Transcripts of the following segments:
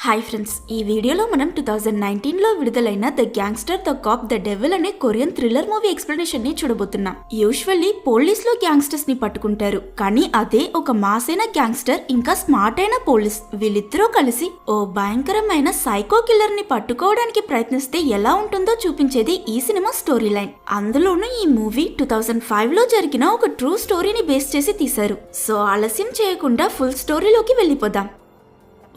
Hi friends, ఈ వీడియోలో మనం 2019లో విడుదలైన the gangster the cop the devil అనే కొరియన్ థ్రిల్లర్ మూవీ ఎక్స్ప్లెనేషన్ ని చూడబోతున్నాం. యూజువల్లీ పోలీస్ లో గ్యాంగ్స్టర్స్ ని పట్టుకుంటారు, కానీ అదే ఒక మాస్ అయిన గ్యాంగ్స్టర్ ఇంకా స్మార్ట్ అయిన పోలీస్ వీళ్ళిద్దరూ కలిసి ఓ భయంకరమైన సైకో కిల్లర్ ని పట్టుకోవడానికి ప్రయత్నిస్తే ఎలా ఉంటుందో చూపించేది ఈ సినిమా స్టోరీ లైన్. అందులోనూ ఈ మూవీ 2005లో జరిగిన ఒక ట్రూ స్టోరీని బేస్ చేసి తీశారు. సో ఆలస్యం చేయకుండా ఫుల్ స్టోరీలోకి వెళ్ళిపోదాం.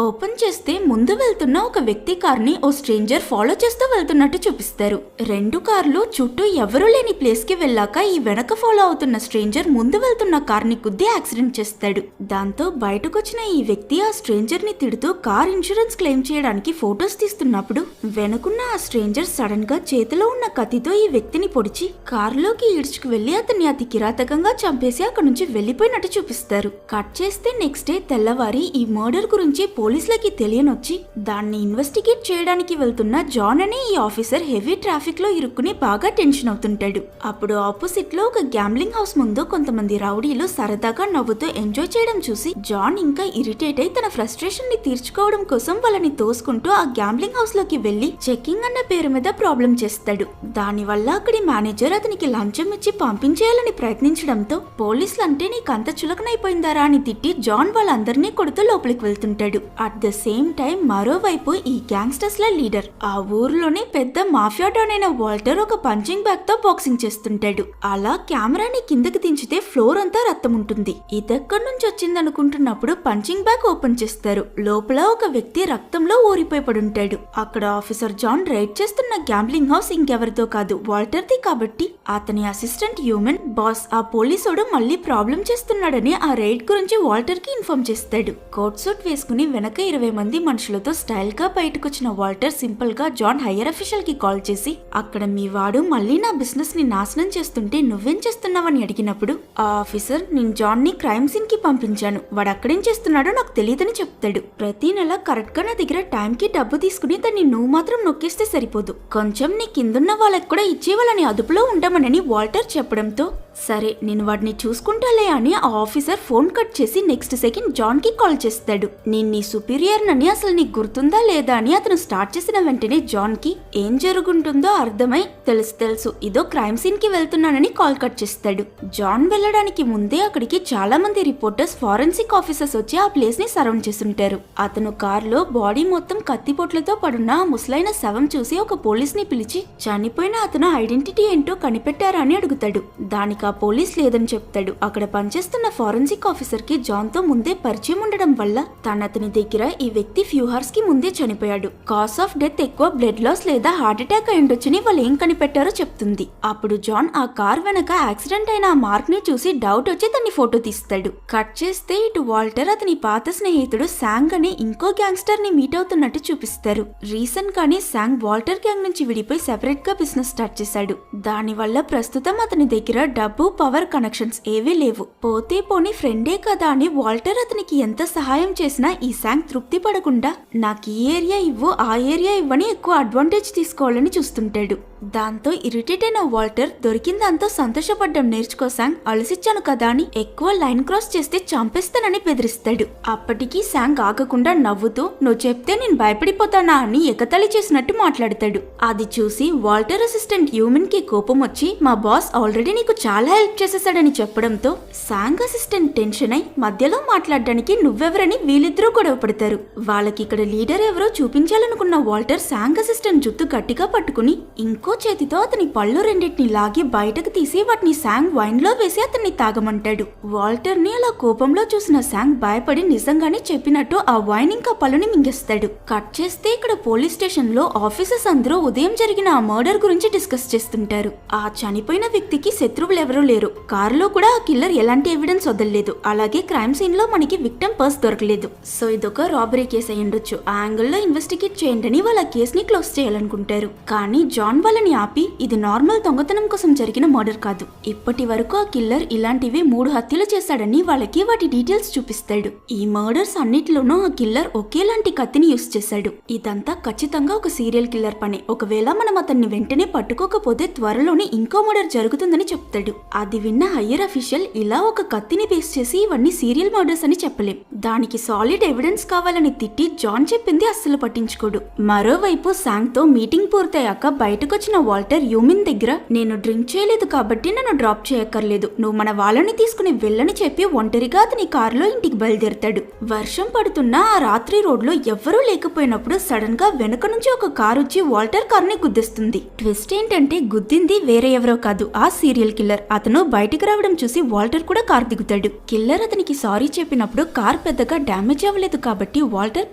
ఓపెన్ చేస్తే ముందు వెళ్తున్న ఒక వ్యక్తి కార్ని ఓ స్ట్రేంజర్ ఫాలో చేస్తూ వెళ్తున్నట్టు చూపిస్తారు. రెండు కార్లు చుట్టూ ఎవరూ లేని ప్లేస్ కి వెళ్ళాక ఈ వెనక ఫాలో అవుతున్న స్ట్రేంజర్ ముందు వెళ్తున్న కార్ని గుద్ది యాక్సిడెంట్ చేస్తాడు. దాంతో బయటకొచ్చిన ఈ వ్యక్తి ఆ స్ట్రేంజర్ ని తిడుతూ కార్ ఇన్సూరెన్స్ క్లెయిమ్ చేయడానికి ఫొటోస్ తీస్తున్నప్పుడు వెనుకున్న ఆ స్ట్రేంజర్ సడన్ గా చేతిలో ఉన్న కత్తితో ఈ వ్యక్తిని పొడిచి కార్లోకి ఈడ్చుకు వెళ్లి అతన్ని అతి కిరాతకంగా చంపేసి అక్కడి నుంచి వెళ్లిపోయినట్టు చూపిస్తారు. కట్ చేస్తే నెక్స్ట్ డే తెల్లవారి ఈ మర్డర్ గురించి పోలీసులకి తెలియనొచ్చి దాన్ని ఇన్వెస్టిగేట్ చేయడానికి వెళ్తున్న జాన్ అనే ఈ ఆఫీసర్ హెవీ ట్రాఫిక్ లో ఇరుక్కుని బాగా టెన్షన్ అవుతుంటాడు. అప్పుడు ఆపోజిట్ లో ఒక గ్యాంబ్లింగ్ హౌస్ ముందు కొంతమంది రౌడీలు సరదాగా నవ్వుతూ ఎంజాయ్ చేయడం చూసి జాన్ ఇంకా ఇరిటేట్ అయి తన ఫ్రస్ట్రేషన్ ని తీర్చుకోవడం కోసం వాళ్ళని తోసుకుంటూ ఆ గ్యాంబ్లింగ్ హౌస్ లోకి వెళ్లి చెకింగ్ అన్న పేరు మీద ప్రాబ్లం చేస్తాడు. దాని వల్ల అక్కడి మేనేజర్ అతనికి లంచం ఇచ్చి పంపించేయాలని ప్రయత్నించడంతో పోలీసులంటే నీకంత చులకనైపోయిందారా అని తిట్టి జాన్ వాళ్ళందరినీ కొడుతూ లోపలికి వెళ్తుంటాడు. అట్ ద సేమ్ టైం మరోవైపు ఈ గ్యాంగ్స్టర్స్ ల లీడర్ ఆ ఊర్లోనే పెద్ద మాఫియా డాన్ అయిన వాల్టర్ ఒక పంచింగ్ బ్యాగ్ తో బాక్సింగ్ చేస్తుంటాడు. అలా కెమెరాని కిందకి దించితే ఫ్లోర్ అంతా రక్తం ఉంటుంది. ఇదెక్కడి నుంచి వచ్చిందనుకుంటున్నప్పుడు పంచింగ్ బ్యాగ్ ఓపెన్ చేస్తారు. లోపల ఒక వ్యక్తి రక్తంలో ఊరిపోయి పడుంటాడు. అక్కడ ఆఫీసర్ జాన్ రైడ్ చేస్తున్న గ్యాంబ్లింగ్ హౌస్ ఇంకెవరితో కాదు, వాల్టర్ ది కాబట్టి అతని అసిస్టెంట్ హ్యూమన్ బాస్ ఆ పోలీసోడు మళ్ళీ ప్రాబ్లం చేస్తున్నాడని ఆ రైడ్ గురించి వాల్టర్ కి ఇన్ఫార్మ్ చేస్తాడు. కోట్ సూట్ వేసుకుని వెనక 20 మంది మనుషులతో స్టైల్ గా బయటకొచ్చిన వాల్టర్ సింపుల్ గా జాన్ హైయర్ అఫీషియల్ కి కాల్ చేసి అక్కడ మీ వాడు మళ్ళీ నా బిజినెస్ ని నాశనం చేస్తుంటే నువ్వేం చేస్తున్నావని అడిగినప్పుడు ఆ ఆఫీసర్ నేను జాన్ ని క్రైమ్ సీన్ కి పంపించాను, వాడు అక్కడేం చేస్తున్నాడో నాకు తెలియదని చెప్తాడు. ప్రతి నెల కరెక్ట్ గా నా దగ్గర టైం కి డబ్బు తీసుకుని దాన్ని నువ్వు మాత్రం నొక్కేస్తే సరిపోదు, కొంచెం నీ కిందున్న వాళ్ళకి కూడా ఇచ్చే వాళ్ళని అదుపులో ఉండమనని వాల్టర్ చెప్పడంతో సరే నేను వాడిని చూసుకుంటాలే అని ఆ ఆఫీసర్ ఫోన్ కట్ చేసి నెక్స్ట్ సెకండ్ జాన్ కి కాల్ చేస్తాడు. నేను నీ సుపీరియర్ నని అసలు నీకు గుర్తుందా లేదా అని అతను స్టార్ట్ చేసిన వెంటనే జాన్ కి ఏం జరుగుంటుందో అర్థమై తెలుసు ఇదో క్రైమ్ సీన్ కి వెళ్తున్నానని కాల్ కట్ చేస్తాడు. జాన్ వెళ్లడానికి ముందే అక్కడికి చాలా మంది రిపోర్టర్స్ ఫారెన్సిక్ ఆఫీసర్స్ వచ్చి ఆ ప్లేస్ ని సరౌండ్ చేస్తుంటారు. అతను కార్ లో బాడీ మొత్తం కత్తిపోట్లతో పడున్న ఆ ముసలైన శవం చూసి ఒక పోలీస్ ని పిలిచి చనిపోయిన అతను ఐడెంటిటీ ఏంటో కనిపెట్టారా అని అడుగుతాడు. దానికి ఆ పోలీస్ లేదని చెప్తాడు. అక్కడ పనిచేస్తున్న ఫారెన్సిక్ ఆఫీసర్ కి జాన్ తో ముందే పరిచయం ఉండడం వల్ల అతని దగ్గర ఈ వ్యక్తి ఫ్యూ అవర్స్ కి ముందే చనిపోయాడు, కాజ్ ఆఫ్ డెత్ ఎక్కువ బ్లడ్ లాస్ లేదా హార్ట్ అటాక్ అయ్యుండొచ్చని వాళ్ళు ఏం కనిపెట్టారో చెప్తుంది. అప్పుడు జాన్ ఆ కార్ వెనక యాక్సిడెంట్ అయిన ఆ మార్క్ ని చూసి డౌట్ వచ్చి తన్ని ఫోటో తీస్తాడు. కట్ చేస్తే ఇటు వాల్టర్ అతని పాత స్నేహితుడు శాంగ్ అనే ఇంకో గ్యాంగ్స్టర్ ని మీట్ అవుతున్నట్టు చూపిస్తారు. రీసెంట్ గానే శాంగ్ వాల్టర్ గ్యాంగ్ నుంచి విడిపోయి సెపరేట్ గా బిజినెస్ స్టార్ట్ చేశాడు. దాని వల్ల ప్రస్తుతం అతని దగ్గర డబ్బు పవర్ కనెక్షన్స్ ఏవీ లేవు. పోతే పోని ఫ్రెండే కదా అని వాల్టర్ అతనికి ఎంత సహాయం చేసినా ఈ శాంగ్ తృప్తి పడకుండా నాకు ఈ ఏరియా ఇవ్వు ఆ ఏరియా ఇవ్వని ఎక్కువ అడ్వాంటేజ్ తీసుకోవాలని చూస్తుంటాడు. దాంతో ఇరిటేట్ అయిన వాల్టర్ దొరికిందాంతో సంతోషపడ్డం నేర్చుకో శాంగ్, అలసిచ్చాను కదా అని ఎక్కువ లైన్ క్రాస్ చేస్తే చంపేస్తానని బెదిరిస్తాడు. అప్పటికీ శాంగ్ ఆగకుండా నవ్వుతూ నువ్వు చెప్తే నేను భయపడిపోతానా అని ఎగతాళి చేసినట్టు మాట్లాడతాడు. అది చూసి వాల్టర్ అసిస్టెంట్ హ్యూమన్ కి కోపం వచ్చి మా బాస్ ఆల్రెడీ నీకు చాలా హెల్ప్ చేసేసాడని చెప్పడంతో శాంగ్ అసిస్టెంట్ టెన్షన్ అయి మధ్యలో మాట్లాడడానికి నువ్వెవరని వీళ్ళిద్దరూ గొడవ పడతారు. వాళ్ళకి ఇక్కడ లీడర్ ఎవరో చూపించాలనుకున్న వాల్టర్ శాంగ్ అసిస్టెంట్ జుత్తు గట్టిగా పట్టుకుని ఇంకో చేతితో అతని పళ్ళు రెండింటిని లాగి బయటకు తీసి వాటిని శాంగ్ వైన్ లో వేసి అతన్ని తాగమంటాడు. వాల్టర్ ని అలా కోపంలో చూసిన శాంగ్ భయపడి నిజంగానే చెప్పినట్టు ఆ వైన్ ఇంకా పళ్ళుని మింగేస్తాడు. కట్ చేస్తే ఇక్కడ పోలీస్ స్టేషన్ లో ఆఫీసర్స్ అందరూ ఉదయం జరిగిన ఆ మర్డర్ గురించి డిస్కస్ చేస్తుంటారు. ఆ చనిపోయిన వ్యక్తికి శత్రువులు ఎవరూ లేరు, కారులో కూడా ఆ కిల్లర్ ఎలాంటి ఎవిడెన్స్ వదలలేదు, అలాగే క్రైమ్ సీన్ లో మనకి విక్టిమ్ పర్స్ దొరకలేదు. సో ఇదొక రాబరీ కేసు అయ్యుండొచ్చు, ఆ యాంగిల్ లో ఇన్వెస్టిగేట్ చేయండి అని వాళ్ళ కేసుని క్లోజ్ చేయాలనుకుంటారు. కానీ జాన్ వాళ్ళని వాళ్ళని ఆపి ఇది నార్మల్ దొంగతనం కోసం జరిగిన మర్డర్ కాదు, ఇప్పటి వరకు ఆ కిల్లర్ ఇలాంటివి 3 హత్యలు చేశాడని వాళ్ళకి వాటి డీటెయిల్స్ చూపిస్తాడు. ఈ మర్డర్స్ అన్నిటిలోనూ ఆ కిల్లర్ ఒకేలాంటి కత్తిని యూస్ చేశాడు. ఇదంతా ఖచ్చితంగా ఒక సీరియల్ కిల్లర్ పని. ఒకవేళ మనం అతన్ని వెంటనే పట్టుకోకపోతే త్వరలోనే ఇంకో మర్డర్ జరుగుతుందని చెప్తాడు. అది విన్న హయ్యర్ అఫీషియల్ ఇలా ఒక కత్తిని బేస్ చేసి ఇవన్నీ సీరియల్ మర్డర్స్ అని చెప్పలేం, దానికి సాలిడ్ ఎవిడెన్స్ కావాలని తిట్టి జాన్ చెప్పింది అస్సలు పట్టించుకోడు. మరోవైపు శాంగ్ తో మీటింగ్ పూర్తయ్యాక బయటకొచ్చిన వాల్టర్ యూమిన్ దగ్గర నేను డ్రింక్ చేయలేదు కాబట్టి నన్ను డ్రాప్ చేయక్కర్లేదు, నువ్వు మన వాళ్ళని తీసుకుని వెళ్ళని చెప్పి ఒంటరిగా అతని కారులో ఇంటికి బయలుదేరతాడు. వర్షం పడుతున్నా ఆ రాత్రి రోడ్ లో ఎవ్వరూ లేకపోయినప్పుడు సడన్ గా వెనుక నుంచి ఒక కారు వచ్చి వాల్టర్ కార్ ని గుద్దేస్తుంది. ట్విస్ట్ ఏంటంటే గుద్దింది వేరే ఎవరో కాదు, ఆ సీరియల్ కిల్లర్. అతను బయటికి రావడం చూసి వాల్టర్ కూడా కార్ దిగుతాడు. కిల్లర్ అతనికి సారీ చెప్పినప్పుడు కార్ పెద్దగా డ్యామేజ్ అవ్వలేదు కాబట్టి వాల్టర్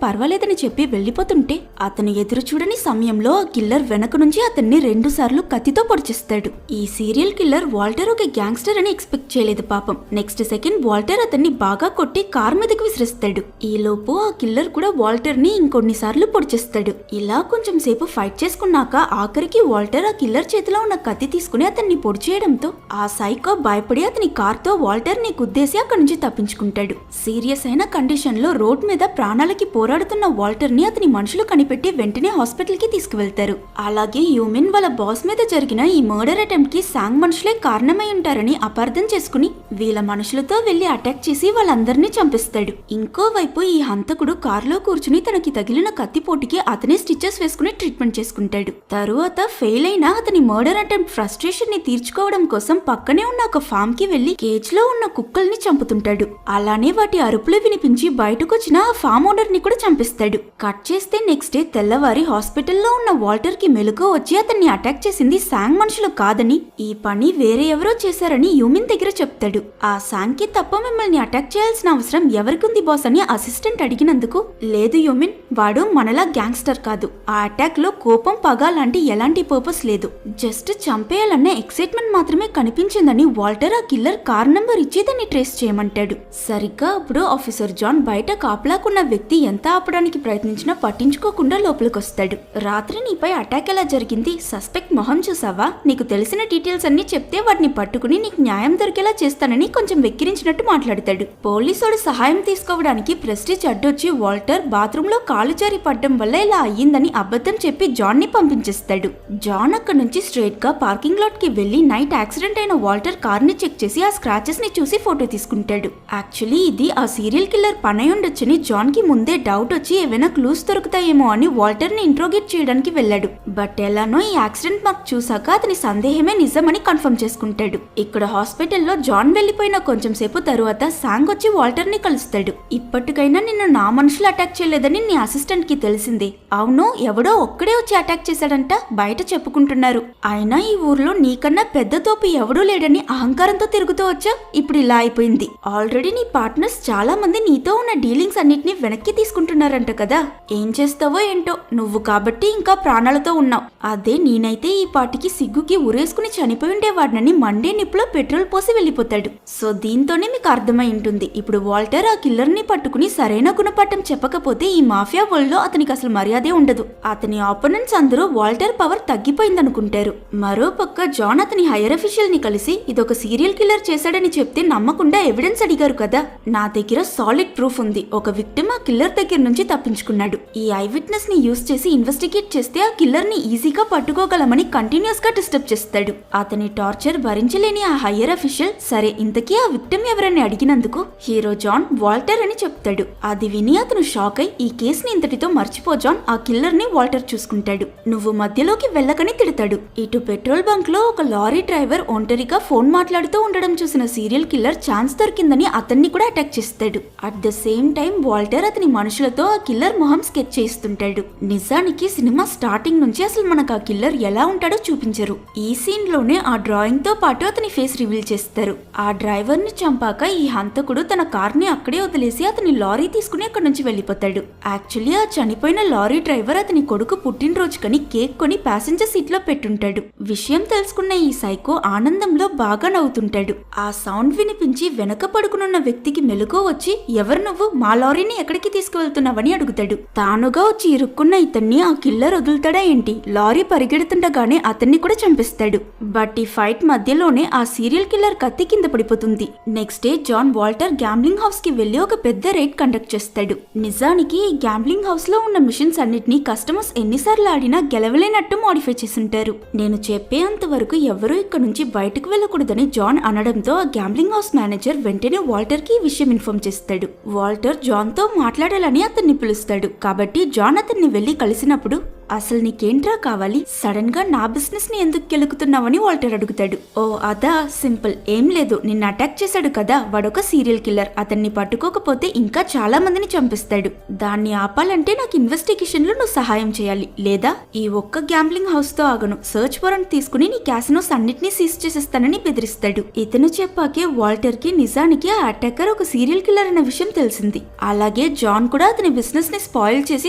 పర్వాలేదని చెప్పి వెళ్లిపోతుంటే అతను ఎదురు చూడని సమయంలో ఆ కిల్లర్ వెనక నుంచి అతన్ని 2 సార్లు కత్తితో పొడిచేస్తాడు. ఈ సీరియల్ కిల్లర్ వాల్టర్ ఒక గ్యాంగ్స్టర్ అని ఎక్స్పెక్ట్ చేయలేదు పాపం. నెక్స్ట్ సెకండ్ వాల్టర్ అతన్ని బాగా కొట్టి కార్ మీదకి విసిరిస్తాడు. ఈ లోపు ఆ కిల్లర్ కూడా వాల్టర్ ని ఇంకొన్నిసార్లు పొడిచేస్తాడు. ఇలా కొంచెం సేపు ఫైట్ చేసుకున్నాక ఆఖరికి వాల్టర్ ఆ కిల్లర్ చేతిలో ఉన్న కత్తి తీసుకుని అతన్ని పొడి చేయడంతో ఆ సైకో భయపడి అతని కార్ తో వాల్టర్ ని గుద్దేసి అక్కడి నుంచి తప్పించుకుంటాడు. సీరియస్ అయిన కండిషన్ లో రోడ్ మీద ప్రాణాలకి పోరాడుతున్న వాల్టర్ ని అతని మనుషులు కనిపెట్టి వెంటనే హాస్పిటల్ కి తీసుకువెళ్తారు. అలాగే యూమిన్ వాళ్ళ బాస్ మీద జరిగిన ఈ మర్డర్ అటెంప్ట్ కి శాంగ్ మనుషులే కారణమై ఉంటారని అపార్థం చేసుకుని వీళ్ళ మనుషులతో వెళ్లి అటాక్ చేసి వాళ్ళందరినీ చంపిస్తాడు. ఇంకోవైపు ఈ హంతకుడు కారులో కూర్చుని తనకి తగిలిన కత్తిపోటుకి అతనే స్టిచెస్ వేసుకుని ట్రీట్మెంట్ చేసుకుంటాడు. తరువాత ఫెయిల్ అయిన అతని మర్డర్ అటెంప్ట్ ఫ్రస్ట్రేషన్ ని తీర్చుకోవడం కోసం పక్కనే ఉన్న ఒక ఫామ్ కి వెళ్లి కేజ్ లో ఉన్న కుక్కల్ని చంపుతుంటాడు. అలానే వాటి అరుపులు వినిపించి బయటకొచ్చిన ఆ ఫామ్ ఓనర్ ని కూడా చంపిస్తాడు. కట్ చేస్తే నెక్స్ట్ డే తెల్లవారి హాస్పిటల్లో ఉన్న వాల్టర్ కి మెలకువ వచ్చి అతన్ని అటాక్ చేసింది శాంగ్ మనుషులు కాదని, ఈ పని వేరే ఎవరో చేశారని యూమిన్ దగ్గర చెప్తాడు. ఆ శాంగ్ కి తప్ప మిమ్మల్ని అటాక్ చేయాల్సిన అవసరం ఎవరికుంది బాస్ అని అసిస్టెంట్ అడిగినందుకు, లేదు యూమిన్, వాడు మనలా గ్యాంగ్స్టర్ కాదు, ఆ అటాక్ లో కోపం పగ లాంటి ఎలాంటి పర్పస్ లేదు, జస్ట్ చంపేయాలన్న ఎక్సైట్మెంట్ మాత్రమే కనిపించిందని వాల్టర్ ఆ కిల్లర్ కార్ నంబర్ ఇచ్చి దాన్ని ట్రేస్ చేయమంటాడు. సరిగ్గా అప్పుడు ఆఫీసర్ జాన్ బయట కాపలాకున్న వ్యక్తి ఎంత ఆపడానికి ప్రయత్నించినా పట్టించుకోకుండా లోపలికొస్తాడు. రాత్రి నీపై అటాక్ ఎలా జరిగింది, సస్పెక్ట్ మొహం చూసావా, నీకు తెలిసిన డీటెయిల్స్ అన్ని చెప్తే వాటిని పట్టుకుని నీకు న్యాయం దొరికేలా చేస్తానని కొంచెం వెక్కిరించినట్టు మాట్లాడతాడు. పోలీసుడు సహాయం తీసుకోవడానికి ప్రెస్టీజ్ అడ్డొచ్చి వాల్టర్ బాత్రూమ్ లో కాలు జారి పడ్డం వల్ల ఇలా అయ్యిందని అబద్ధం చెప్పి జాన్ ని పంపించేస్తాడు. జాన్ అక్కడ నుంచి స్ట్రైట్ గా పార్కింగ్ లాట్ కి వెళ్లి నైట్ యాక్సిడెంట్ అయిన వాల్టర్ కార్ ని చెక్ చేసి ఆ స్క్రాచెస్ ని చూసి ఫోటో తీసుకుంటాడు. యాక్చువల్లీ ఇది ఆ సీరియల్ కిల్లర్ పనై ఉండొచ్చని జాన్ కి ముందే డౌట్ వచ్చి ఏవైనా క్లూస్ దొరుకుతాయేమో అని వాల్టర్ ని ఇంట్రోగేట్ చేయడానికి వెళ్ళాడు. బట్ ఎలానో ఈ యాక్సిడెంట్ మార్క్ చూసాక అతని సందేహమే నిజమని కన్ఫర్మ్ చేసుకుంటాడు. ఇక్కడ హాస్పిటల్లో జాన్ వెళ్లిపోయిన కొంచెం సేపు తరువాత శాంగ్ వచ్చి వాల్టర్ ని కలుస్తాడు. ఇప్పటికైనా నిన్ను నా మనుషులు అటాక్ చేయలేదని నీ అసిస్టెంట్ కి తెలిసింది. అవును, ఎవడో ఒక్కడే వచ్చి అటాక్ చేశాడంట, బయట చెప్పుకుంటున్నారు. అయినా ఈ ఊర్లో నీకన్నా పెద్ద తోపు ఎవడూ లేడని అహంకారంతో తిరుగుతూ వచ్చా, ఇప్పుడు ఇలా అయిపోయింది. ఆల్రెడీ నీ పార్ట్నర్స్ చాలా మంది నీతో ఉన్న డీలింగ్స్ అన్నిటిని వెనక్కి తీసుకుంటున్నారంట కదా, ఏం చేస్తావో ఏంటో, నువ్వు కాబట్టి ఇంకా ప్రాణాలతో ఉన్నావు. అదే నేనైతే ఈ పాటికి సిగ్గుకి ఉరేసుకుని చనిపోయి ఉండేవాడినని మండే నిప్పులో పెట్రోల్ పోసి వెళ్ళిపోతాడు. సో దీంతోనే మీకు అర్థమై ఉంటుంది ఇప్పుడు వాల్టర్ ఆ కిల్లర్ ని పట్టుకుని సరైన గుణపాఠం చెప్పకపోతే ఈ మాఫియా వరల్డ్ లో అతనికి అసలు మర్యాదే ఉండదు. అతని ఆపోనెంట్స్ అందరూ వాల్టర్ పవర్ తగ్గిపోయిందనుకుంటారు. మరో పక్క జాన్ అతని హైయర్ అఫీషియల్ ని కలిసి ఇదొక సీరియల్ కిల్లర్ చేశాడని చెప్తే నమ్మకుండా ఎవిడెన్స్ అడిగారు కదా, నా దగ్గర సాలిడ్ ప్రూఫ్ ఉంది, ఒక విక్టిమ్ ఆ కిల్లర్ దగ్గర నుంచి తప్పించుకున్నాడు. ఈ ఐ విట్నెస్ ని యూజ్ చేసి ఇన్వెస్టిగేట్ చేస్తే ఆ కిల్లర్ ని ఈజీగా పట్టుకోగలమని కంటిన్యూస్ గా డిస్టర్బ్ చేస్తాడు. అతని టార్చర్ భరించలేని ఆ హైయర్ అఫీషియల్ సరే ఇంతకీ ఆ విక్టిమ్ ఎవరని అడిగినందుకు హీరో జాన్ వాల్టర్ అని చెప్తాడు. అది విని అతను షాక్ అయి ఈ కేసుని ఇంతటితో మర్చిపో జాన్, ఆ కిల్లర్ ని వాల్టర్ చూసుకుంటాడు, నువ్వు మధ్యలోకి వెళ్ళకని తిడతాడు. ఇటు పెట్రోల్ బంక్ లో ఒక లారీ డ్రైవర్ ఒంటరిగా ఫోన్ మాట్లాడుతూ ఉండడం చూసిన సీరియల్ కిల్లర్ ఛాన్స్ దొరికిందని అతన్ని కూడా అటాక్ చేస్తాడు. At the same time Walter అతని మనుషులతో ఆ కిల్లర్ మొహం స్కెచ్ చేస్తుంటాడు. నిజానికి సినిమా స్టార్టింగ్ నుంచి అసలు మనకు ఆ కిల్లర్ ఎలా ఉంటాడో చూపించరు. ఈ సీన్ లోనే ఆ డ్రాయింగ్ తో పాటు అతని ఫేస్ రివీల్ చేస్తారు. ఆ డ్రైవర్ ని చంపాక ఈ హంతకుడు తన కార్ ని అక్కడే వదిలేసి అతని లారీ తీసుకుని అక్కడి నుంచి వెళ్లిపోతాడు. యాక్చువల్లీ ఆ చనిపోయిన లారీ డ్రైవర్ అతని కొడుకు పుట్టినరోజు కని కేక్ కొని ప్యాసింజర్ సీట్ లో పెట్టుంటాడు. విషయం తెలుసుకున్న ఈ సైకో ఆనందంలో బాగా నవ్వుతుంటాడు. ఆ సౌండ్ వినిపించి వెనక పడుకునున్న వ్యక్తికి మెలకువ వచ్చి, ఎవరు నువ్వు, మా లారీని ఎక్కడికి తీసుకువెళ్తున్నావని అడుగుతాడు. తానుగా వచ్చి ఇరుక్కున్న ఇతన్ని ఆ కిల్లర్ వదులుతాడా ఏంటి? లారీ పరిగెడుతుండగానే అతన్ని కూడా చంపిస్తాడు. బట్ ఈ ఫైట్ మధ్యలోనే ఆ సీరియల్ కిల్లర్ కత్తి కింద పడిపోతుంది. Next day John Walter gambling house కి వెళ్లి ఒక పెద్ద రైడ్ కండక్ట్ చేస్తాడు. నిజానికి ఈ గ్యాంబ్లింగ్ హౌస్ లో ఉన్న మిషన్స్ అన్నిటినీ కస్టమర్స్ ఎన్నిసార్లు ఆడినా గెలవలేనట్టు మోడిఫై చేసింటారు. నేను చెప్పేంత వరకు ఎవరూ ఇక్కడ నుంచి బయటకు వెళ్ళకూడదని జాన్ అనడంతో ఆ గ్యాంబ్లింగ్ హౌస్ మేనేజర్ వెంటనే వాల్టర్ కి ఈ విషయం ఇన్ఫార్మ్ చేస్తాడు. వాల్టర్ జాన్ తో మాట్లాడాలని అతన్ని పిలుస్తాడు. కాబట్టి జాన్ అతన్ని వెళ్లి కలిసినప్పుడు, అసలు నీకేంట్రా కావాలి, సడన్ గా నా బిజినెస్ ని ఎందుకు గెలుకుతున్నావని వాల్టర్ అడుగుతాడు. ఓ అదా, సింపుల్, ఏం లేదు, నిన్ను అటాక్ చేశాడు కదా, వాడొక సీరియల్ కిల్లర్, అతన్ని పట్టుకోకపోతే ఇంకా చాలా మందిని చంపిస్తాడు. దాన్ని ఆపాలంటే నాకు ఇన్వెస్టిగేషన్ లో నువ్వు సహాయం చేయాలి, లేదా ఈ ఒక్క గ్యాంబ్లింగ్ హౌస్ తో ఆగను, సర్చ్ వారెంట్ తీసుకుని నీ క్యాసినోస్ అన్నిటినీ సీజ్ చేసేస్తానని బెదిరిస్తాడు. ఇతను చెప్పాకే వాల్టర్ కి నిజానికి ఆ అటాకర్ ఒక సీరియల్ కిల్లర్ అన్న విషయం తెలిసింది. అలాగే జాన్ కూడా అతని బిజినెస్ ని స్పాయిల్ చేసి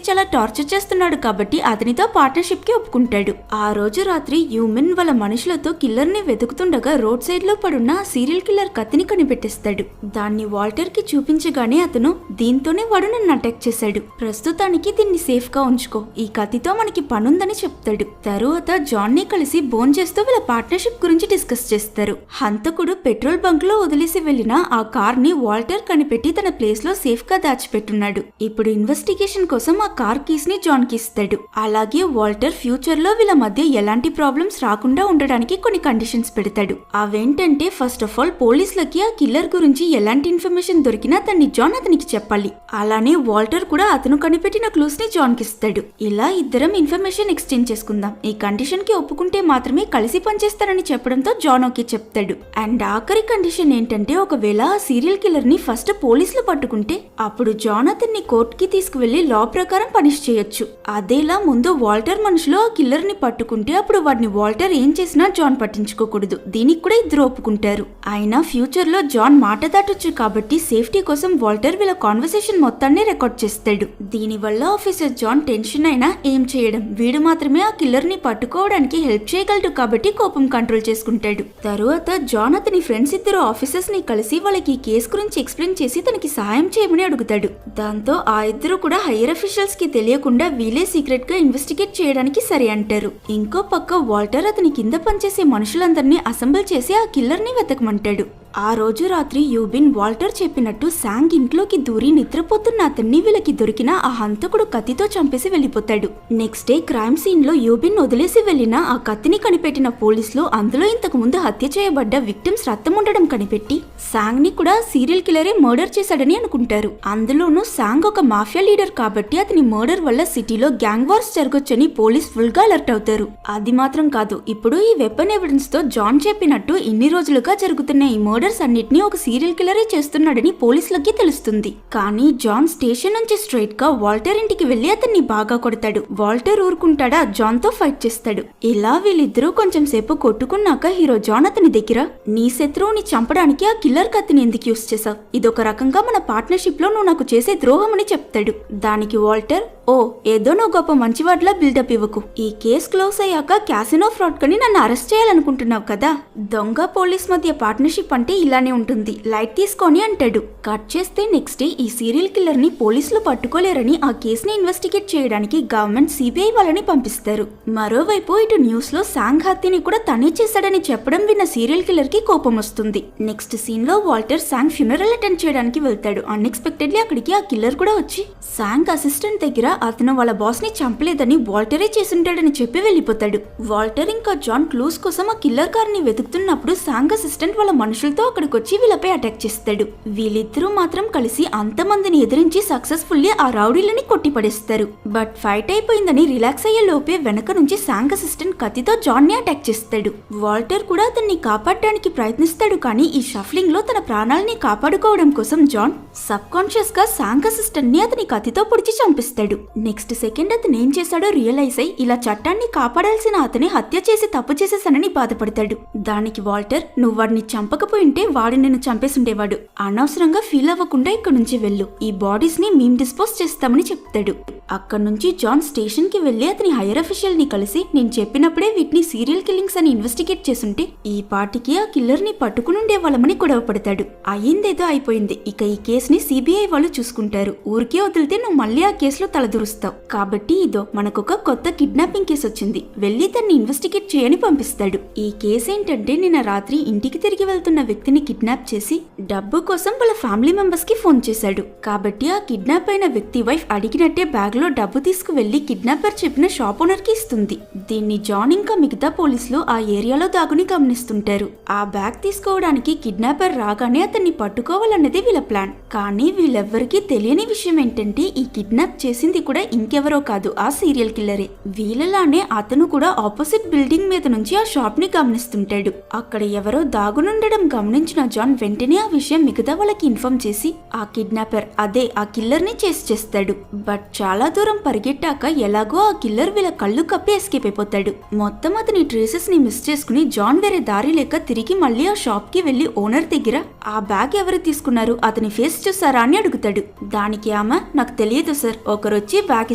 చాలా టార్చర్ చేస్తున్నాడు కాబట్టి అతనితో పార్ట్నర్షిప్ కి ఒప్పుకుంటాడు. ఆ రోజు రాత్రి యూమిన్ వాళ్ళ మనుషులతో కిల్లర్ ని వెతుకుతుండగా రోడ్ సైడ్ లో పడున్న సీరియల్ కిల్లర్ కత్తిని కనిపెట్టేస్తాడు. దాన్ని వాల్టర్ కి చూపించగానే అతను, దీంతోనే వాడు నన్ను అటాక్ చేశాడు, ప్రస్తుతానికి దీన్ని సేఫ్ గా ఉంచుకో, ఈ కత్తితో మనకి పనుందని చెప్తాడు. తరువాత జాన్ ని కలిసి బోన్ చేస్తూ వీళ్ళ పార్ట్నర్షిప్ గురించి డిస్కస్ చేస్తారు. హంతకుడు పెట్రోల్ బంక్ లో వదిలేసి వెళ్లిన ఆ కార్ ని వాల్టర్ కనిపెట్టి తన ప్లేస్ లో సేఫ్ గా దాచిపెట్టున్నాడు. ఇప్పుడు ఇన్వెస్టిగేషన్ కోసం ఆ కార్ కీస్ ని జాన్ కి ఇస్తాడు. అలాగే వాల్టర్ ఫ్యూచర్ లో వీళ్ళ మధ్య ఎలాంటి ప్రాబ్లమ్స్ రాకుండా ఉండడానికి కొన్ని కండిషన్స్ పెడతాడు. అవేంటంటే, ఫస్ట్ ఆఫ్ ఆల్ పోలీసులకి ఆ కిల్లర్ గురించి ఎలాంటి ఇన్ఫర్మేషన్ దొరికినా దాన్ని జాన్ అతనికి చెప్పాలి. అలానే వాల్టర్ కూడా అతను కనిపెట్టిన క్లూస్ ని జాన్ కి ఇస్తాడు. ఇలా ఇద్దరం ఇన్ఫర్మేషన్ ఎక్స్చేంజ్ చేసుకుందాం, ఈ కండిషన్ కి ఒప్పుకుంటే మాత్రమే కలిసి పనిచేస్తారని చెప్పడంతో జాన్ ఓకే చెప్తాడు. అండ్ ఆఖరి కండిషన్ ఏంటంటే, ఒకవేళ ఆ సీరియల్ కిల్లర్ ని ఫస్ట్ పోలీసులు పట్టుకుంటే అప్పుడు జాన్ అతన్ని కోర్ట్ కి తీసుకువెళ్లి లా ప్రకారం పనిష్ చేయొచ్చు. అదేలా ముందు వాల్టర్ మనుషులు ఆ కిల్లర్ ని పట్టుకుంటే అప్పుడు వాడిని వాల్టర్ ఏం చేసినా జాన్ పట్టించుకోకూడదు. దీనికి కూడా ఇద్దరు ఒప్పుకుంటారు. అయినా ఫ్యూచర్ లో జాన్ మాట దాటొచ్చు కాబట్టి సేఫ్టీ కోసం వాల్టర్ వీళ్ళ కాన్వర్సేషన్ మొత్తాన్ని రికార్డ్ చేస్తాడు. దీనివల్ల ఆఫీసర్ జాన్ టెన్షన్ అయినా ఏం చేయడం, వీడు మాత్రమే ఆ కిల్లర్ ని పట్టుకోవడానికి హెల్ప్ చేయగలడు కాబట్టి కోపం కంట్రోల్ చేసుకుంటాడు. తరువాత జాన్ అతని ఫ్రెండ్స్ ఇద్దరు ఆఫీసర్స్ ని కలిసి వాళ్ళకి ఈ కేసు గురించి ఎక్స్ప్లెయిన్ చేసి తనకి సహాయం చేయమని అడుగుతాడు. దాంతో ఆ ఇద్దరు కూడా హైయర్ అఫీషియల్స్ కి తెలియకుండా వీలే సీక్రెట్ గా ఇన్వెస్టిగేట్ చేయడానికి సరే అంటారు. ఇంకో పక్క వాల్టర్ అతని కింద పనిచేసే మనుషులందరినీ అసెంబుల్ చేసి ఆ కిల్లర్ ని వెతకమంటాడు. ఆ రోజు రాత్రి యూబిన్ వాల్టర్ చెప్పినట్టు శాంగ్ ఇంట్లోకి దూరి నిద్రపోతున్న అతన్ని వీళ్ళకి దొరికిన ఆ హంతకుడు కత్తితో చంపేసి వెళ్లిపోతాడు. నెక్స్ట్ డే క్రైమ్ సీన్ లో యూబిన్ వదిలేసి వెళ్లిన ఆ కత్తిని కనిపెట్టిన పోలీసులు అందులో ఇంతకు ముందు హత్య చేయబడ్డ విక్టిమ్స్ రక్తం ఉండడం కనిపెట్టి శాంగ్ ని కూడా సీరియల్ కిల్లరే మర్డర్ చేశాడని అనుకుంటారు. అందులోనూ శాంగ్ ఒక మాఫియా లీడర్ కాబట్టి అతని మర్డర్ వల్ల సిటీలో గ్యాంగ్ వార్స్ జరగొచ్చని పోలీస్ ఫుల్ గా అలర్ట్ అవుతారు. అది మాత్రం కాదు, ఇప్పుడు ఈ వెపన్ ఎవిడెన్స్ తో జాన్ చెప్పినట్టు ఇన్ని రోజులుగా జరుగుతున్న ఈ మర్డర్స్ అన్నిటినీ ఒక సీరియల్ కిల్లరే చేస్తున్నాడని పోలీసులకి తెలుస్తుంది. కానీ జాన్ స్టేషన్ నుంచి స్ట్రైట్ గా వాల్టర్ ఇంటికి వెళ్లి అతన్ని బాగా కొడతాడు. వాల్టర్ ఊరుకుంటాడా, జాన్ తో ఫైట్ చేస్తాడు. ఇలా వీళ్ళిద్దరూ కొంచెం సేపు కొట్టుకున్నాక హీరో జాన్ అతని దగ్గర, నీ శత్రువుని చంపడానికి ఆ కిల్లర్ కత్తిని ఎందుకు యూస్ చేసావు, ఇదొక రకంగా మన పార్ట్నర్షిప్ లో నువ్వు నాకు చేసే ద్రోహం అని చెప్తాడు. దానికి వాల్టర్, ఓ ఏదో నువ్వు గొప్ప మంచివాడిలా బిల్డప్ ఇవ్వకు, ఈ కేసు క్లోజ్ అయ్యాక క్యాసినో ఫ్రాడ్ కని నన్ను అరెస్ట్ చేయాలనుకుంటున్నావు కదా, దొంగ పోలీస్ మధ్య పార్ట్నర్షిప్ అంటే ఇలానే ఉంటుంది, లైట్ తీసుకొని అంటాడు. కట్ చేస్తే నెక్స్ట్ డే ఈ సీరియల్ కిల్లర్ ని పోలీసులు పట్టుకోలేరని ఆ కేసుని ఇన్వెస్టిగేట్ చేయడానికి గవర్నమెంట్ సిబిఐ వాళ్ళని పంపిస్తారు. మరోవైపు ఇటు న్యూస్ లో శాంగ్ హత్యని కూడా తనే చేశాడని చెప్పడం విన్న సీరియల్ కిల్లర్ కి కోపం వస్తుంది. నెక్స్ట్ సీన్ లో వాల్టర్ శాంగ్ ఫ్యూనరల్ అటెండ్ చేయడానికి వెళ్తాడు. అన్ఎక్స్పెక్టెడ్లీ అక్కడికి ఆ కిల్లర్ కూడా వచ్చి శాంగ్ అసిస్టెంట్ దగ్గర అతను వాళ్ళ బాస్ ని చంపలేదని వాల్టరే చేసుంటాడని చెప్పి వెళ్లిపోతాడు. వాల్టర్ ఇంకా జాన్ క్లూస్ కోసం ఆ కిల్లర్ కార్ ని వెతుకుతున్నప్పుడు శాంగ్ అసిస్టెంట్ వాళ్ళ మనుషులతో అక్కడికి వచ్చి వీళ్ళపై అటాక్ చేస్తాడు. వీళ్ళిద్దరూ మాత్రం కలిసి అంతమందిని ఎదిరించి సక్సెస్ఫుల్లీ ఆ రౌడీలని కొట్టిపడేస్తారు. బట్ ఫైట్ అయిపోయిందని రిలాక్స్ అయ్యే లోపే వెనక నుంచి శాంగ్ అసిస్టెంట్ కత్తితో జాన్ ని అటాక్ చేస్తాడు. వాల్టర్ కూడా అతన్ని కాపాడడానికి ప్రయత్నిస్తాడు. కానీ ఈ షఫ్లింగ్ లో తన ప్రాణాలని కాపాడుకోవడం కోసం జాన్ సబ్ కాన్షియస్ గా శాంగ్ అసిస్టెంట్ ని అతని కత్తితో పొడిచి చంపిస్తాడు. నెక్స్ట్ సెకండ్ అతను ఏం చేశాడో రియలైజ్ అయి ఇలా చట్టాన్ని కాపాడాల్సిన అతని హత్య చేసి తప్పు చేసేసానని బాధపడతాడు. దానికి వాల్టర్, నువ్వు వాడిని చంపకపోయినా ఉంటే వాడు నిన్ను చంపేసుండేవాడు. అనవసరంగా ఫీల్ అవ్వకుండా ఇక్కడ నుంచి వెళ్ళు. ఈ బాడీస్ ని మేము డిస్పోజ్ చేస్తామని చెప్తాడు. అక్కడ నుంచి జాన్ స్టేషన్ కి వెళ్లి అతని హైయర్ అఫీషియల్ ని కలిసి నేను చెప్పినప్పుడే వీటిని సీరియల్ కిల్లింగ్స్ అని ఇన్వెస్టిగేట్ చేస్తుంటే ఈ పాటికి ఆ కిల్లర్ ని పట్టుకునుండే వాళ్ళమని గొడవ పడతాడు. అయ్యిందేదో అయిపోయింది. ఇక ఈ కేసుని సిబిఐ వాళ్ళు చూసుకుంటారు. ఊరికే వదిలితే నువ్వు మళ్ళీ ఆ కేసులో తలదూరుస్తావు. కాబట్టి ఇదో మనకొక కొత్త కిడ్నాపింగ్ కేసు వచ్చింది. వెళ్లి దాన్ని ఇన్వెస్టిగేట్ చేయని పంపిస్తాడు. ఈ కేసు ఏంటంటే నిన్న రాత్రి ఇంటికి తిరిగి వెళ్తున్న వ్యక్తిని కిడ్నాప్ చేసి డబ్బు కోసం వాళ్ళ ఫ్యామిలీ మెంబర్స్ కి ఫోన్ చేశాడు. కాబట్టి ఆ కిడ్నాప్ అయిన వ్యక్తి వైఫ్ అడిగినట్టే బ్యాగ్ లో డబ్బు తీసుకువెళ్లి కిడ్నాపర్ చెప్పిన షాప్ ఓనర్ కి ఇస్తుంది. దీన్ని జాన్ ఇంకా మిగతా పోలీసులు ఆ ఏరియాలో దాగుని గమనిస్తుంటారు. ఆ బ్యాగ్ తీసుకోవడానికి కిడ్నాపర్ రాగానే అతన్ని పట్టుకోవాలన్నది వీళ్ళ ప్లాన్. కానీ వీళ్ళెవ్వరికీ తెలియని విషయం ఏంటంటే ఈ కిడ్నాప్ చేసింది కూడా ఇంకెవరో కాదు, ఆ సీరియల్ కిల్లరే. వీళ్ళలానే అతను కూడా ఆపోజిట్ బిల్డింగ్ మీద నుంచి ఆ షాప్ ని గమనిస్తుంటాడు. అక్కడ ఎవరో దాగునుండడం గమనించిన జాన్ వెంటనే ఆ విషయం మిగతా వాళ్ళకి ఇన్ఫార్మ్ చేసి ఆ కిడ్నాపర్ అదే ఆ కిల్లర్ ని చేస్తాడు. బట్ చాలా దూరం పరిగెట్టాక ఎలాగో ఆ కిల్లర్ వీళ్ళ కళ్ళు కప్పి ఎస్కేప్ అయిపోతాడు. మొత్తం అతని ట్రేసెస్ ని మిస్ చేసుకుని జాన్ వేరే దారి లేక తిరిగి మళ్ళీ ఆ షాప్ కి వెళ్లి ఓనర్ దగ్గర ఆ బ్యాగ్ ఎవరు తీసుకున్నారు, అతని ఫేస్ చూసారా అని అడుగుతాడు. దానికి ఆమె నాకు తెలియదు సార్, ఒకరొచ్చి బ్యాగ్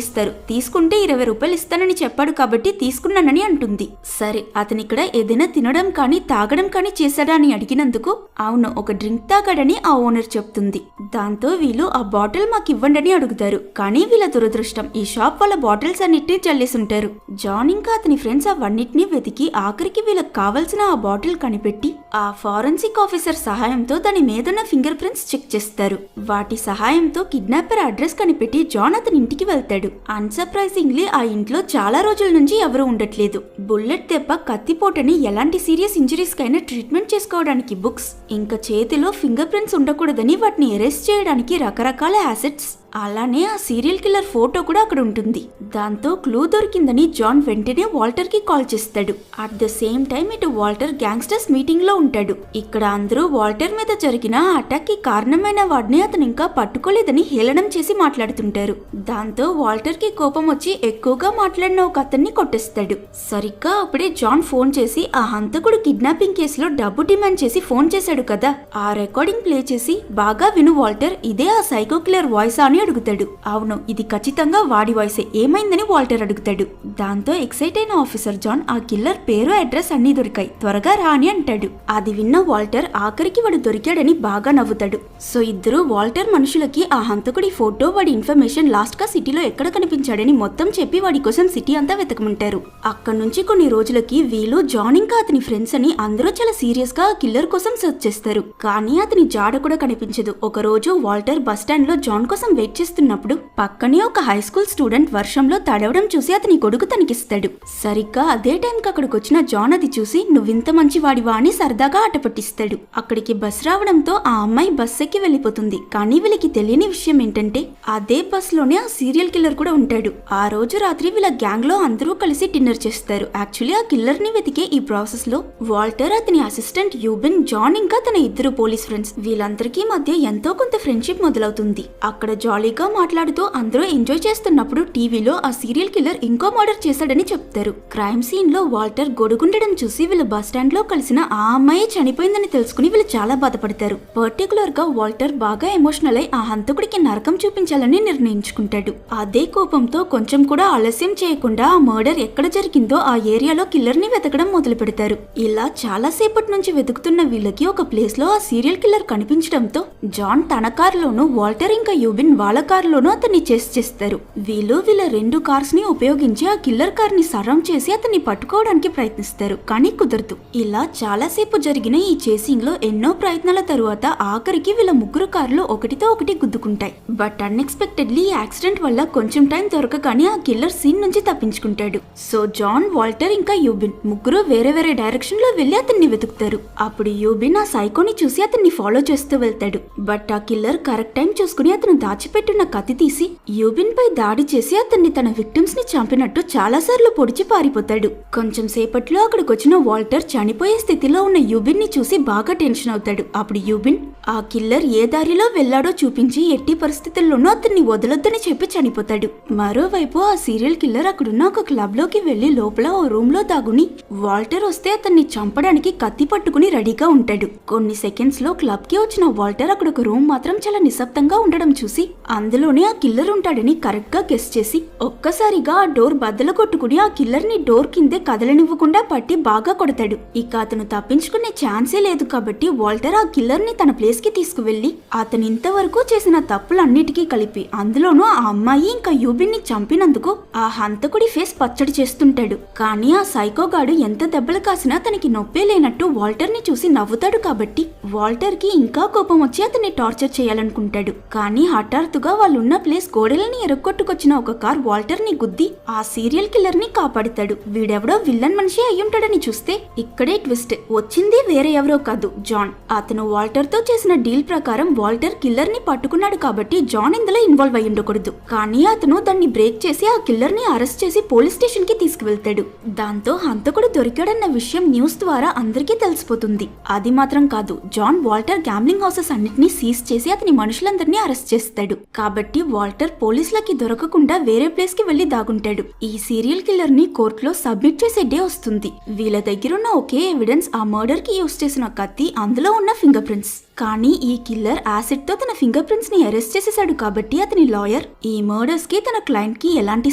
ఇస్తారు, తీసుకుంటే 20 రూపాయలు ఇస్తానని చెప్పాడు కాబట్టి తీసుకున్నానని అంటుంది. సరే అతని ఇక్కడ ఏదైనా తినడం కానీ తాగడం కానీ చేశాడా అని అడిగినందుకు అవును ఒక డ్రింక్ తాగాడని ఆ ఓనర్ చెప్తుంది. దాంతో వీళ్ళు ఆ బాటిల్ మాకు ఇవ్వండి అని అడుగుతారు. కానీ వీళ్ళ దురదృష్టం ఈ షాప్ వాళ్ళ బాటిల్స్ అన్నిటినీ చల్లేసుంటారు. జాన్ ఇంకా అతని ఫ్రెండ్స్ అవన్నిటినీ వెతికి ఆఖరికి వీళ్ళకి కావలసిన ఆ బాటిల్ కనిపెట్టి ఆ ఫారెన్సిక్ ఆఫీసర్ సహాయంతో దాని మీదున్న ఫింగర్ ప్రింట్స్ చెక్ చేస్తారు. వాటి సహాయంతో కిడ్నాపర్ అడ్రస్ కనిపెట్టి జాన్ అతని ఇంటికి వెళ్తాడు. అన్సర్ప్రైజింగ్లీ ఆ ఇంట్లో చాలా రోజుల నుంచి ఎవరూ ఉండట్లేదు. బుల్లెట్ దెబ్బ, కత్తిపోటని ఎలాంటి సీరియస్ ఇంజరీస్ కైనా ట్రీట్మెంట్ చేసుకోవడానికి బుక్స్, ఇంకా చేతిలో ఫింగర్ ప్రింట్స్ ఉండకూడదని వాటిని ఎరేస్ చేయడానికి రకరకాల యాసెట్స్, అలానే ఆ సీరియల్ కిల్లర్ ఫోటో కూడా అక్కడ ఉంటుంది. దాంతో క్లూ దొరికిందని జాన్ వెంటనే వాల్టర్ కి కాల్ చేస్తాడు. అట్ ద సేమ్ టైం ఇటు వాల్టర్ గ్యాంగ్స్టర్స్ మీటింగ్ లో ఉంటాడు. ఇక్కడ అందరూ వాల్టర్ మీద జరిగిన అటాక్ కి కారణమైన వాడిని అతను ఇంకా పట్టుకోలేదని హేళనం చేసి మాట్లాడుతుంటారు. దాంతో వాల్టర్ కి కోపం వచ్చి ఎక్కువగా మాట్లాడిన ఒక అతన్ని కొట్టేస్తాడు. సరిగ్గా అప్పుడే జాన్ ఫోన్ చేసి ఆ హంతకుడు కిడ్నాపింగ్ కేసులో డబ్బు డిమాండ్ చేసి ఫోన్ చేశాడు కదా, ఆ రికార్డింగ్ ప్లే చేసి బాగా విను వాల్టర్, ఇదే ఆ సైకో కిల్లర్ వాయిస్ అని అడుగుతాడు. అవును ఇది ఖచ్చితంగా వాడి వాయిసే, ఏమైందని వాల్టర్ అడుగుతాడు. దాంతో ఎక్సైట్ అయిన ఆఫీసర్ జాన్ ఆ కిల్లర్ పేరు అడ్రస్ అన్ని దొరికాయి, త్వరగా రా అని అంటాడు. అది విన్న వాల్టర్ ఆఖరికి వాడు దొరికాడని బాగా నవ్వుతాడు. సో ఇద్దరు వాల్టర్ మనుషులకి ఆ హంతకుడి ఫోటో, వాడి ఇన్ఫర్మేషన్ లాస్ట్ గా సిటీలో ఎక్కడ కనిపించాడని మొత్తం చెప్పి వాడి కోసం సిటీ అంతా వెతకమంటారు. అక్కడ నుంచి కొన్ని రోజులకి వీళ్ళు జాన్ ఇంకా అతని ఫ్రెండ్స్ అని అందరూ చాలా సీరియస్ గా ఆ కిల్లర్ కోసం సెర్చ్ చేస్తారు. కానీ అతని జాడ కూడా కనిపించదు. ఒక రోజు వాల్టర్ బస్ స్టాండ్ లో జాన్ కోసం వెయిట్ చేస్తున్నప్పుడు పక్కనే ఒక హై స్కూల్ స్టూడెంట్ వర్షంలో తడవడం చూసి అతని కొడుకు తనకిస్తాడు. సరిగ్గా అదే టైంకి అక్కడికి వచ్చిన జాన్ అది చూసి నువ్వింత మంచి వాడివా అని సరదాగా ఆట పట్టిస్తాడు. అక్కడికి బస్ రావడంతో ఆ అమ్మాయి బస్ ఎక్కి వెళ్లిపోతుంది. కానీ వీళ్ళకి తెలియని విషయం ఏంటంటే అదే బస్ లోనే ఆ సీరియల్ కిల్లర్ కూడా ఉంటాడు. ఆ రోజు రాత్రి వీళ్ళ గ్యాంగ్ లో అందరూ కలిసి డిన్నర్ చేస్తారు. యాక్చువల్లీ ఆ కిల్లర్ ని వెతికే ఈ ప్రాసెస్ లో వాల్టర్, అతని అసిస్టెంట్ యూబిన్, జాన్ ఇంకా తన ఇద్దరు పోలీస్ ఫ్రెండ్స్ వీళ్ళందరికీ మధ్య ఎంతో కొంత ఫ్రెండ్షిప్ మొదలవుతుంది. అక్కడ జాలీగా మాట్లాడుతూ అందరూ ఎంజాయ్ చేస్తున్నప్పుడు టీవీలో ఆ సీరియల్ కిల్లర్ ఇంకో మర్డర్ చేశాడని చెప్తారు. క్రైమ్ సీన్ లో వాల్టర్ గొడుగుండడం చూసి వీళ్ళు బస్ స్టాండ్ లో కలిసిన ఆ అమ్మాయి చనిపోయిందని తెలుసుకుని వీళ్ళు చాలా బాధపడతారు. పర్టికులర్ గా వాల్టర్ బాగా ఎమోషనల్ అయి ఆ హంతకుడికి నరకం చూపించాలని నిర్ణయించుకుంటాడు. అదే కోపంతో కొంచెం కూడా ఆలస్యం చేయకుండా ఆ మర్డర్ ఎక్కడ జరిగిందో ఆ ఏరియాలో కిల్లర్ ని వెతకడం మొదలు పెడతారు. ఇలా చాలా సేపటి నుంచి వెతుకుతున్న వీళ్ళకి ఒక ప్లేస్ లో ఆ సీరియల్ కిల్లర్ కనిపించడంతో జాన్ తన కారులోను, వాల్టర్ ఇంకా యూబిన్ వాళ్ళ కారులోనూ అతన్ని చేస్తారు. వీళ్ళ 2 కార్స్ ని ఉపయోగించి ఆ కిల్లర్ కార్ ని సరౌండ్ చేసి అతన్ని పట్టుకోవడానికి ప్రయత్నిస్తారు. కానీ కుదరదు. ఇలా చాలా సేపు జరిగిన ఈ చేసింగ్ లో ఎన్నో ప్రయత్నాల తరువాత ఆఖరికి వీళ్ళ 3 కార్లు ఒకటితో ఒకటి గుద్దుకుంటాయి. బట్ అన్ఎక్స్పెక్టెడ్లీ ఈ యాక్సిడెంట్ వల్ల కొంచెం టైం దొరకగానే ఆ కిల్లర్ సీన్ నుంచి తప్పించుకుంటాడు. సో జాన్, వాల్టర్ ఇంకా యూబిన్ ముగ్గురు వేరే వేరే డైరెక్షన్ లో వెళ్లి అతన్ని వెతుకుతారు. అప్పుడు యూబిన్ ఆ సైకోని చూసి అతన్ని ఫాలో చేస్తూ వెళ్తాడు. బట్ ఆ కిల్లర్ కరెక్ట్ టైం చూసుకుని అతను దాచిపెట్టి దాచిపెట్టున్న కత్తి తీసి యూబిన్ పై దాడి చేసి అతన్ని తన విక్టిమ్స్ ని చంపినట్టు చాలాసార్లు పొడిచి పారిపోతాడు. కొంచెం సేపట్లో అక్కడికొచ్చిన వాల్టర్ చనిపోయే స్థితిలో ఉన్న యూబిన్ ని చూసి బాగా టెన్షన్ అవుతాడు. అప్పుడు యూబిన్ ఆ కిల్లర్ ఏ దారిలో వెళ్లాడో చూపించి ఎట్టి పరిస్థితుల్లోనూ అతన్ని వదలొద్దని చెప్పి చనిపోతాడు. మరోవైపు ఆ సీరియల్ కిల్లర్ అక్కడున్న ఒక క్లబ్ లోకి వెళ్లి లోపల ఓ రూమ్ లో దాగుని వాల్టర్ వస్తే అతన్ని చంపడానికి కత్తి పట్టుకుని రెడీగా ఉంటాడు. కొన్ని సెకండ్స్ లో క్లబ్ కి వచ్చిన వాల్టర్ అక్కడ ఒక రూమ్ మాత్రం చాలా నిశ్శబ్దంగా ఉండడం చూసి అందులోనే ఆ కిల్లర్ ఉంటాడని కరెక్ట్ గా గెస్ చేసి ఒక్కసారిగా ఆ డోర్ బద్దలు కొట్టుకుని ఆ కిల్లర్ ని డోర్ కిందే కదలనివ్వకుండా పట్టి బాగా కొడతాడు. ఇక అతను తప్పించుకునే ఛాన్సే లేదు కాబట్టి వాల్టర్ ఆ కిల్లర్ ని తన ప్లేస్ కి తీసుకువెళ్లి అతను ఇంతవరకు చేసిన తప్పులన్నిటికీ కలిపి అందులోనూ ఆ అమ్మాయి ఇంకా యూబిన్ ని చంపినందుకు ఆ హంతకుడి ఫేస్ పచ్చడి చేస్తుంటాడు. కానీ ఆ సైకోగాడు ఎంత దెబ్బలు కాసినా తనకి నొప్పే లేనట్టు వాల్టర్ ని చూసి నవ్వుతాడు కాబట్టి వాల్టర్ కి ఇంకా కోపం వచ్చి అతన్ని టార్చర్ చేయాలనుకుంటాడు. కానీ హఠాత్తుగా వాళ్ళున్న ప్లేస్ గోడలని ఎరగొట్టుకొచ్చిన ఒక కార్ వాల్టర్ ని గుద్ది ఆ సీరియల్ కిల్లర్ ని కాపాడుతాడు. వీడెవడో విల్లన్ మనిషి అయ్యుంటాడని చూస్తే ఇక్కడే ట్విస్ట్. వచ్చింది వేరే ఎవరో కాదు, జాన్. అతను వాల్టర్ తో చేసిన డీల్ ప్రకారం వాల్టర్ కిల్లర్ ని పట్టుకున్నాడు కాబట్టి జాన్ ఇందులో ఇన్వాల్వ్ అయి ఉండకూడదు. కానీ అతను దాన్ని బ్రేక్ చేసి ఆ కిల్లర్ ని అరెస్ట్ చేసి పోలీస్ స్టేషన్ కి తీసుకువెళ్తాడు. దాంతో హంతకుడు దొరికాడన్న విషయం న్యూస్ ద్వారా అందరికీ తెలిసిపోతుంది. అది మాత్రం కాదు, జాన్ వాల్టర్ గ్యాంబ్లింగ్ హౌసెస్ అన్నిటినీ సీజ్ చేసి అతని మనుషులందరినీ అరెస్ట్ చేస్తాడు. కాబట్టి వాల్టర్ పోలీసులకి దొరకకుండా వేరే ప్లేస్ కి వెళ్లి దాగుంటాడు. ఈ సీరియల్ కిల్లర్ ని కోర్టులో సబ్మిట్ చేసే డే వస్తుంది. వీళ్ళ దగ్గరున్న ఒకే ఎవిడెన్స్ ఆ మర్డర్ కి యూస్ చేసిన కత్తి, అందులో ఉన్న ఫింగర్ ప్రింట్స్. కానీ ఈ కిల్లర్ యాసిడ్ తో తన ఫింగర్ ప్రింట్స్ ని అరెస్ట్ చేసేసాడు కాబట్టి అతని లాయర్ ఈ మర్డర్స్ కి తన క్లయింట్ కి ఎలాంటి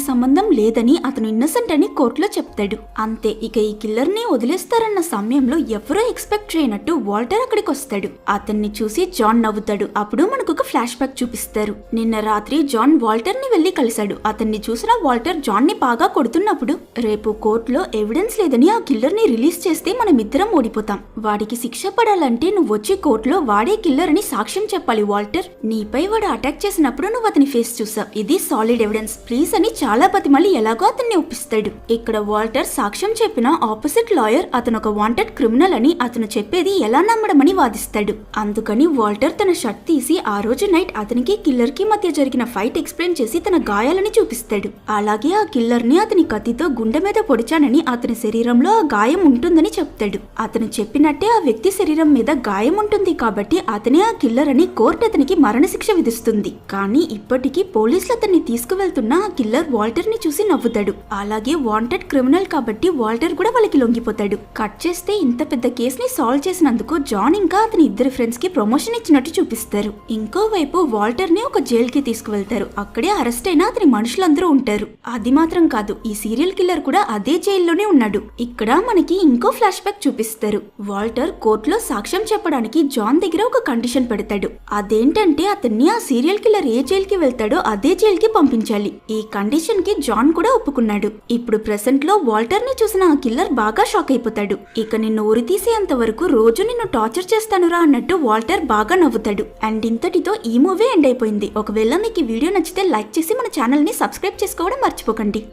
సంబంధం లేదని అతను ఇన్నసెంట్ అని కోర్టులో చెప్తాడు. అంతే. ఇక ఈ కిల్లర్ ని వదిలేస్తారన్న సమయంలో ఎవరో ఎక్స్పెక్ట్ చేయనట్టు వాల్టర్ అక్కడికి వస్తాడు. అతన్ని చూసి జాన్ నవ్వుతాడు. అప్పుడు మనకు ఒక ఫ్లాష్ బ్యాక్ చూపిస్తారు. నిన్న రాత్రి జాన్ వాల్టర్ ని వెళ్లి కలిశాడు. అతన్ని చూసిన వాల్టర్ జాన్ ని బాగా కొడుతున్నప్పుడు రేపు కోర్టులో ఎవిడెన్స్ లేదని ఆ కిల్లర్ ని రిలీజ్ చేస్తే మనమిద్దరం ఓడిపోతాం. వాడికి శిక్ష పడాలంటే నువ్వు వచ్చి కోర్టులో వాడే కిల్లర్ అని సాక్ష్యం చెప్పాలి వాల్టర్. నీపై వాడు అటాక్ చేసినప్పుడు నువ్వు అతని ఫేస్ చూసావు. ఇది సాలిడ్ ఎవిడెన్స్ ప్లీజ్ అని చాలా బతిమల్లి ఎలాగో అతన్ని ఒప్పిస్తాడు. ఇక్కడ వాల్టర్ సాక్ష్యం చెప్పిన ఆపోజిట్ లాయర్ అతను ఒక వాంటెడ్ క్రిమినల్ అని అతను చెప్పేది ఎలా నమ్మడమని వాదిస్తాడు. అందుకని వాల్టర్ తన షర్ట్ తీసి ఆ రోజు నైట్ అతనికి కిల్లర్ కి మధ్య జరిగిన ఫైట్ ఎక్స్ప్లెయిన్ చేసి తన గాయాలని చూపిస్తాడు. అలాగే ఆ కిల్లర్ ని అతని కత్తితో గుండె మీద పొడిచానని అతని శరీరంలో ఆ గాయం ఉంటుందని చెప్తాడు. అతను చెప్పినట్టే ఆ వ్యక్తి శరీరం మీద గాయం ఉంటుంది కాబట్టి అతనే ఆ కిల్లర్ అని కోర్టు అతనికి మరణశిక్ష విధిస్తుంది. కానీ ఇప్పటికీ పోలీసులు అతన్ని తీసుకువెళ్తున్న ఆ కిల్లర్ వాల్టర్ ని చూసి నవ్వుతాడు. అలాగే వాంటెడ్ క్రిమినల్ కాబట్టి వాల్టర్ కూడా వాళ్ళకి లొంగిపోతాడు. కట్ చేస్తే ఇంత పెద్ద కేసుని సాల్వ్ చేసినందుకు జాన్ ఇంకా అతని ఇద్దరు ఫ్రెండ్స్ కి ప్రమోషన్ ఇచ్చినట్టు చూపిస్తారు. ఇంకోవైపు వాల్టర్ ని ఒక జైల్ కి తీసుకువెళ్తారు. అక్కడే అరెస్ట్ అయిన అతని మనుషులందరూ ఉంటారు. అది మాత్రం కాదు, ఈ సీరియల్ కిల్లర్ కూడా అదే జైల్లోనే ఉన్నాడు. ఇక్కడ మనకి ఇంకో ఫ్లాష్ బ్యాక్ చూపిస్తారు. వాల్టర్ కోర్టులో సాక్ష్యం చెప్పడానికి జాన్ దగ్గర ఒక కండిషన్ పెడతాడు. అదేంటంటే అతన్ని ఆ సీరియల్ కిల్లర్ ఏ జైల్ కి వెళ్తాడో అదే జైల్ కి పంపించాలి. ఈ కండిషన్ కి జాన్ కూడా ఒప్పుకున్నాడు. ఇప్పుడు ప్రెసెంట్ లో వాల్టర్ ని చూసిన ఆ కిల్లర్ బాగా షాక్ అయిపోతాడు. ఇక నిన్ను ఉరి తీసేంత వరకు రోజు నిన్ను టార్చర్ చేస్తానురా అన్నట్టు వాల్టర్ బాగా నవ్వుతాడు. అండ్ ఇంతటితో ఈ మూవీ ఎండ్ అయిపోయింది. ఒకవేళ మీకు ఈ వీడియో నచ్చితే లైక్ చేసి మన ఛానల్ ని సబ్స్క్రైబ్ చేసుకోవడం మర్చిపోకండి.